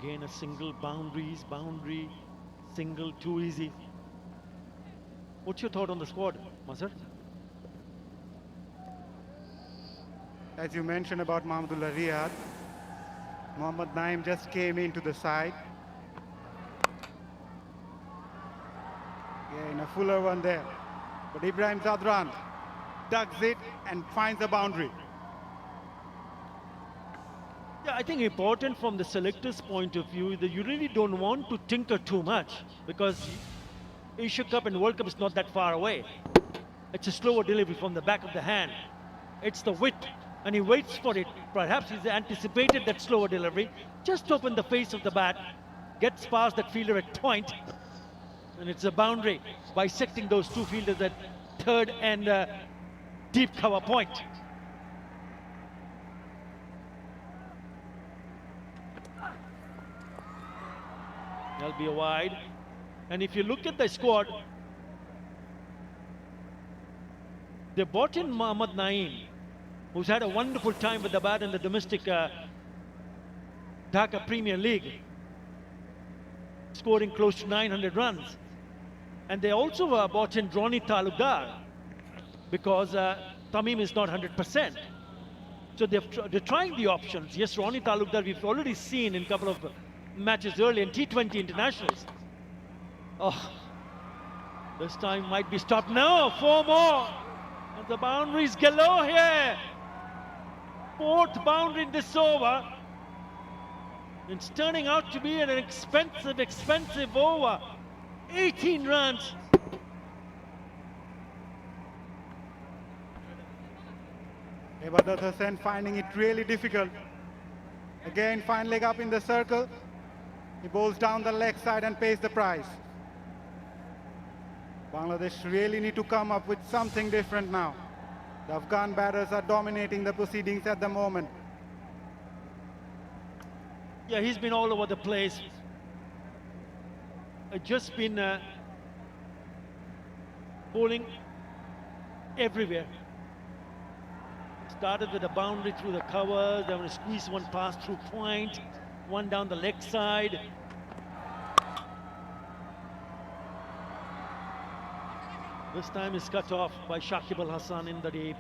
Again, a single boundary, single, too easy. What's your thought on the squad, Mazhar? As you mentioned about Mahmudullah Riyad, Mohammad Naim just came into the side. Again, a fuller one there. But Ibrahim Zadran ducks it and finds a boundary. Yeah, I think important from the selector's point of view that you really don't want to tinker too much because Asia Cup and World Cup is not that far away. It's a slower delivery from the back of the hand. It's the width, and he waits for it. Perhaps he's anticipated that slower delivery. Just open the face of the bat, gets past that fielder at point, and it's a boundary, bisecting those two fielders at third and deep cover point. That'll be a wide. And if you look at the squad, they brought in Mohammad Naeem, who's had a wonderful time with the bat in the domestic Dhaka Premier League, scoring close to 900 runs. And they also brought in Ronnie Talukdar because Tamim is not 100%. So they're trying the options. Yes, Ronnie Talukdar we've already seen in a couple of matches early in T20 internationals. Oh, this time might be stopped. No, 4 more. And the boundaries galore here. 4th boundary in this over. It's turning out to be an expensive over. 18 runs. Ibadat Hussain finding it really difficult. Again, fine leg up in the circle. He bowls down the leg side and pays the price. Bangladesh really need to come up with something different now. The Afghan batters are dominating the proceedings at the moment. Yeah, he's been all over the place. Just been bowling everywhere. Started with a boundary through the covers, then squeeze one past through point, one down the leg side. This time is cut off by Shakib Al Hasan in the deep.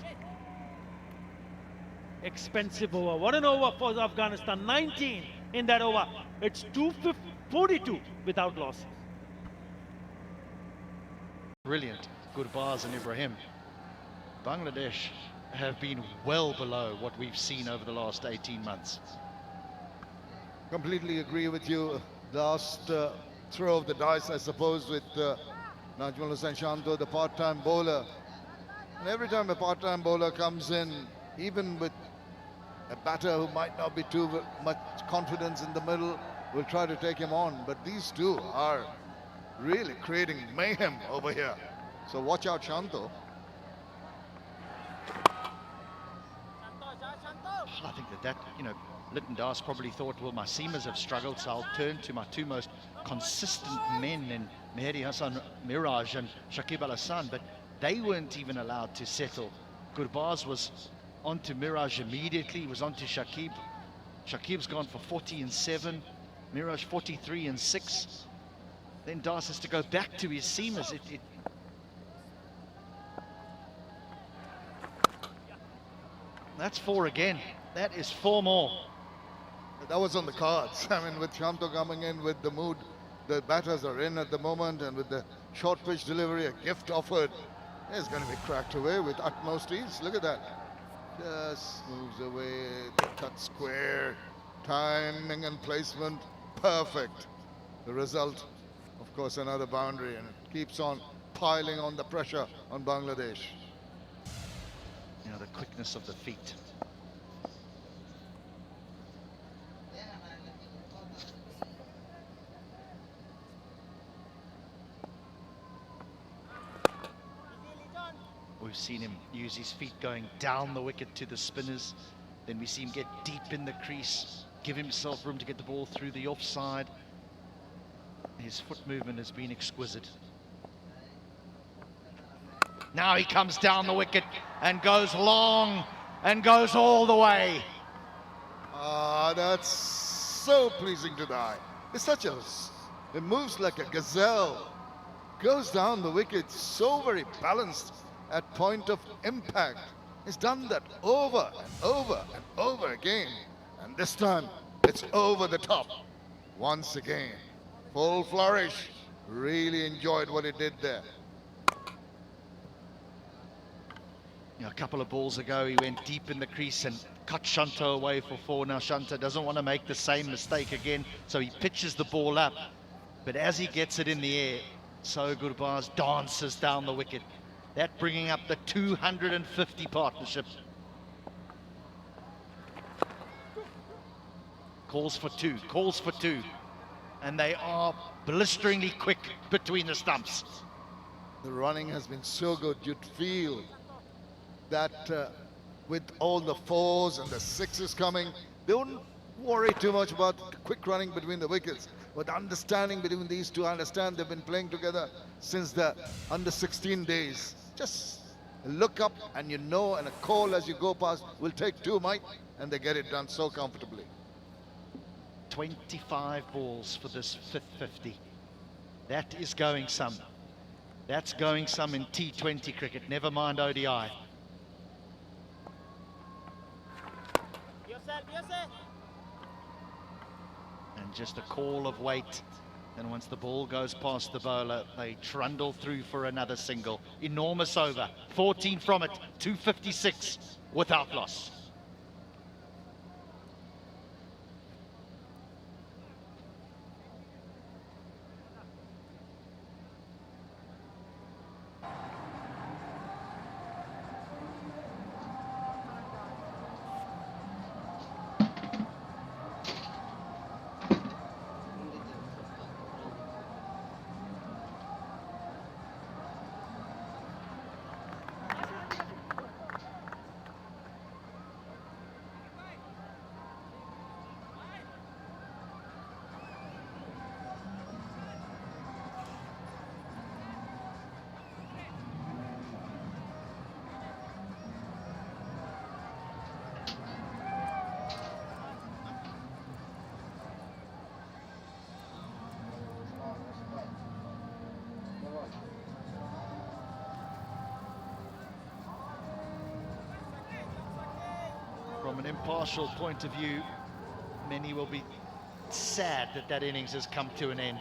Expensive over. What an over for Afghanistan. 19 in that over. It's 242 without loss. Brilliant. Gurbaz and Ibrahim. Bangladesh have been well below what we've seen over the last 18 months. Completely agree with you. Last throw of the dice, I suppose, with Najmul Hossain Shanto, the part-time bowler. And every time a part-time bowler comes in, even with a batter who might not be too much confidence in the middle, will try to take him on. But these two are really creating mayhem over here. So watch out, Shanto. I think that, Lytton Das probably thought, well, my seamers have struggled, so I'll turn to my 2 most consistent men in Mehdi Hassan Miraj and Shakib Al Hasan, but they weren't even allowed to settle. Gurbaz was onto Miraj immediately, he was onto Shakib. Shakib's gone for 40 and 7, Miraj 43 and 6. Then Das has to go back to his seamers. That's 4 again. That is 4 more. That was on the cards. I mean, with Shanto coming in with the mood the batters are in at the moment, and with the short pitch delivery, a gift offered, it's going to be cracked away with utmost ease. Look at that. Just moves away, cut square, timing and placement, perfect. The result, of course, another boundary, and it keeps on piling on the pressure on Bangladesh. The quickness of the feet. We've seen him use his feet going down the wicket to the spinners. Then we see him get deep in the crease, give himself room to get the ball through the offside. His foot movement has been exquisite. Now he comes down the wicket and goes long and goes all the way. That's so pleasing to the eye. It's it moves like a gazelle, goes down the wicket, so very balanced at point of impact. He's done that over and over and over again. And this time, it's over the top. Once again, full flourish. Really enjoyed what he did there. You know, a couple of balls ago, he went deep in the crease and cut Shanto away for 4. Now Shanto doesn't want to make the same mistake again, so he pitches the ball up. But as he gets it in the air, So Gurbaz dances down the wicket. That bringing up the 250 partnership. Calls for two. And they are blisteringly quick between the stumps. The running has been so good. You'd feel that with all the 4s and the 6s coming, they wouldn't worry too much about quick running between the wickets. But understanding between these two, I understand they've been playing together since the under 16 days. Just look up and you know, and a call as you go past will take 2, Mike, and they get it done so comfortably. 25 balls for this fifth 50. That is going some. That's going some in T20 cricket, never mind ODI. And just a call of weight. And once the ball goes past the bowler, they trundle through for another single. Enormous over, 14 from it, 256 without loss. From an impartial point of view, many will be sad that that innings has come to an end,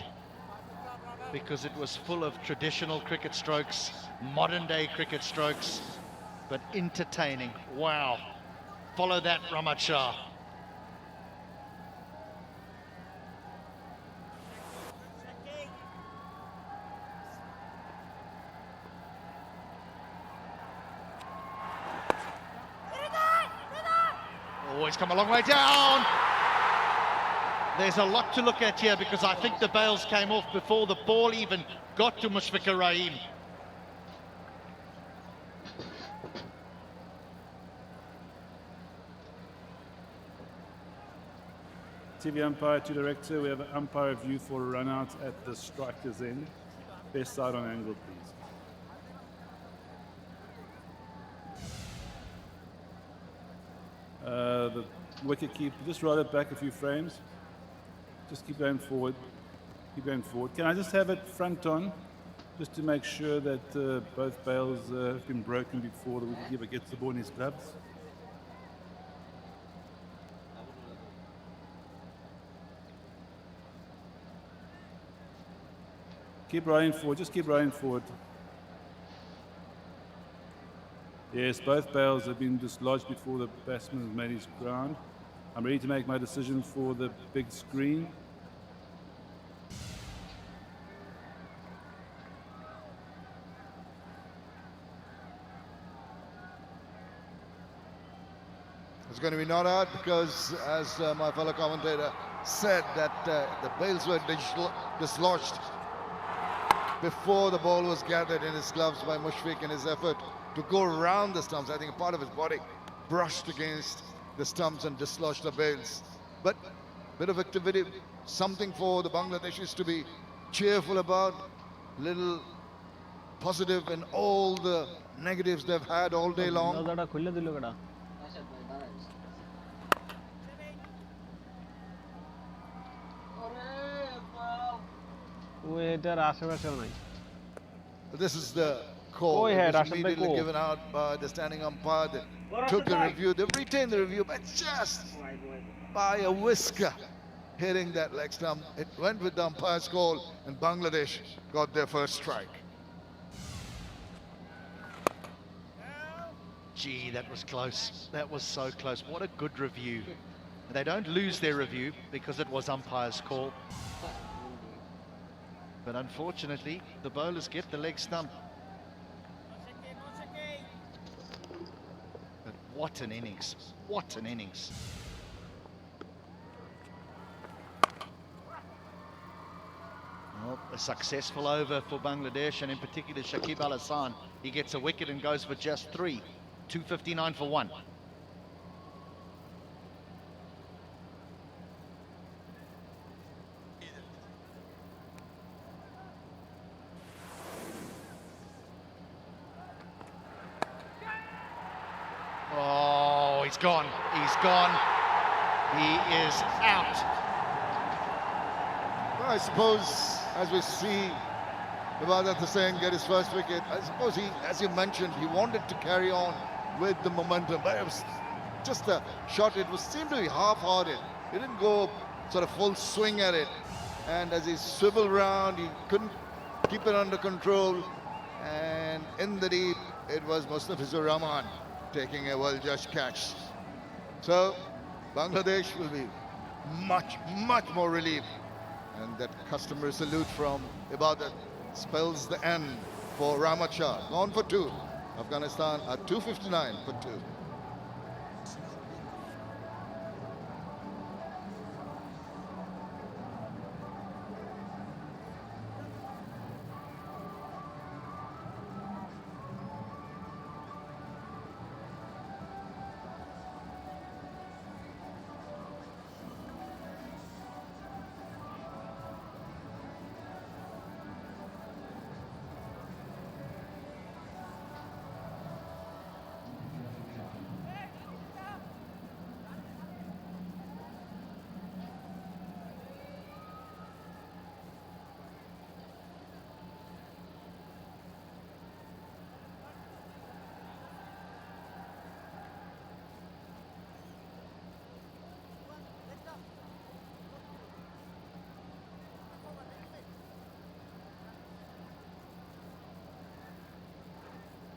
because it was full of traditional cricket strokes, modern day cricket strokes, but entertaining. Wow. Follow that, Rahmat Shah. He's come a long way down. There's a lot to look at here, because I think the bails came off before the ball even got to Mushfiqur Rahim. TV umpire to director, we have an umpire view for a run out at the striker's end. Best side on angle, please. The wicket keeper, just roll it back a few frames. Just keep going forward. Keep going forward. Can I just have it front on, just to make sure that both bails have been broken before the wicketkeeper gets the ball in his gloves? Keep rolling forward. Just keep rolling forward. Yes, both bails have been dislodged before the batsman has made his ground. I'm ready to make my decision for the big screen. It's going to be not out because, as my fellow commentator said, that the bails were dislodged before the ball was gathered in his gloves by Mushfiq in his effort to go around the stumps. I think a part of his body brushed against the stumps and dislodged the bails. But bit of activity, something for the Bangladeshis to be cheerful about, little positive in all the negatives they've had all day long. ও এটার আশেপাশেও নাই। This is the call. Go ahead, It was Asham bhai, immediately go. given out by the standing umpire. They took the review. They retained the review, but just by a whisker hitting that leg stump. It went with the umpire's call, and Bangladesh got their first strike. Gee, that was close. That was so close. What a good review. They don't lose their review because it was umpire's call. But unfortunately, the bowlers get the leg stump. But what an innings. What an innings. Well, a successful over for Bangladesh, and in particular Shakib Al Hasan. He gets a wicket and goes for just 3. 259 for 1. Oh, he's gone. He's gone. He is out. Well, I suppose, as we see Ibadat Hussain get his first wicket, I suppose he, as you mentioned, he wanted to carry on with the momentum, but it was just a shot. It was seemed to be half-hearted. He didn't go sort of full swing at it, and as he swiveled round, he couldn't keep it under control, and in the deep, it was Mustafizur Rahman taking a well-judged catch. So Bangladesh will be much more relieved, and that customary salute from Ibadat spells the end for Rahmat Shah. Gone for 2. Afghanistan at 259 for 2.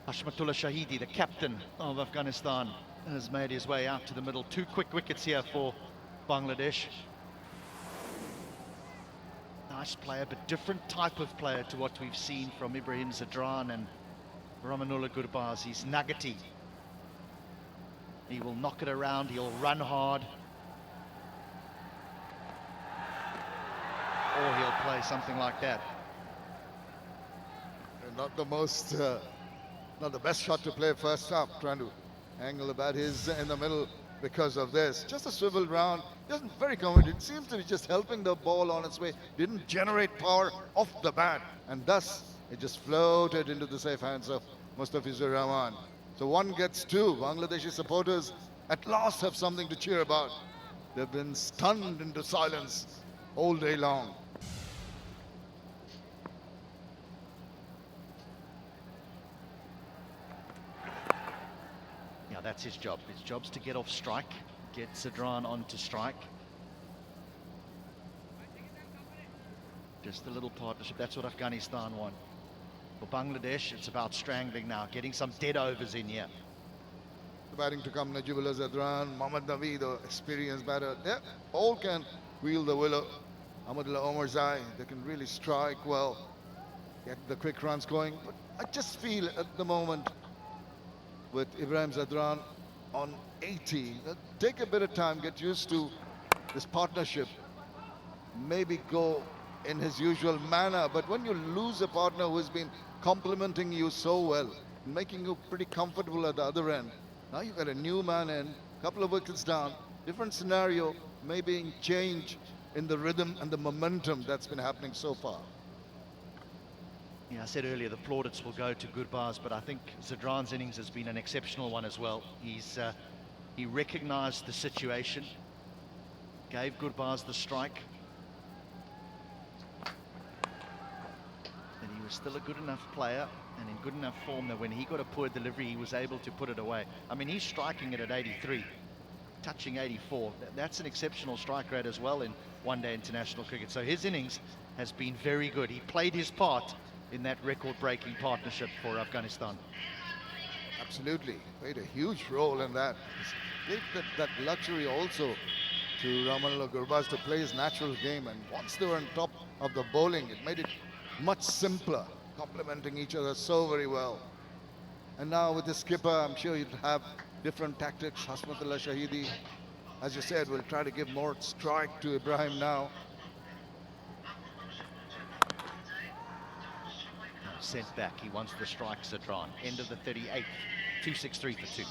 Hashmatullah Shahidi, the captain of Afghanistan, has made his way out to the middle. 2 quick wickets here for Bangladesh. Nice player, but different type of player to what we've seen from Ibrahim Zadran and Ramanullah Gurbaz. He's nuggety. He will knock it around, he'll run hard. Or he'll play something like that. Not the most, not the best shot to play first half, trying to angle the bat. He's in the middle because of this. Just a swivel round, isn't very confident. It seems to be just helping the ball on its way. Didn't generate power off the bat, and thus it just floated into the safe hands of Mustafizur Rahman. So 1 gets 2. Bangladeshi supporters at last have something to cheer about. They've been stunned into silence all day long. Yeah, that's his job. His job's to get off strike, get Zadran onto strike. Just a little partnership. That's what Afghanistan want. For Bangladesh, it's about strangling now, getting some dead overs in here. The batting to come, Najibullah Zadran, Mohammad Nabi, the experienced batter. They all can wheel the willow. Ahmadullah Omarzai, they can really strike well, get the quick runs going. But I just feel at the moment with Ibrahim Zadran on 80, take a bit of time, get used to this partnership. Maybe go in his usual manner, but when you lose a partner who has been complimenting you so well, making you pretty comfortable at the other end, now you've got a new man in, couple of wickets down, different scenario, maybe change in the rhythm and the momentum that's been happening so far. Yeah, I said earlier the plaudits will go to Gurbaz, but I think Zadran's innings has been an exceptional one as well. He recognised the situation, gave Gurbaz the strike. he's still a good enough player and in good enough form that when he got a poor delivery, he was able to put it away. I mean, he's striking it at 83, touching 84. That's an exceptional strike rate as well in one-day international cricket. So his innings has been very good. He played his part in that record-breaking partnership for Afghanistan. Absolutely, played a huge role in that. Gave that luxury also to Ramanullah Gurbaz to play his natural game, and once they were on top of the bowling, it made it much simpler, complementing each other so very well. And now with the skipper, I'm sure you'd have different tactics. Hasmatullah Shahidi, as you said, will try to give more strike to Ibrahim now. Sent back. He wants the strikes are drawn. End of the 38th. 263 for 2.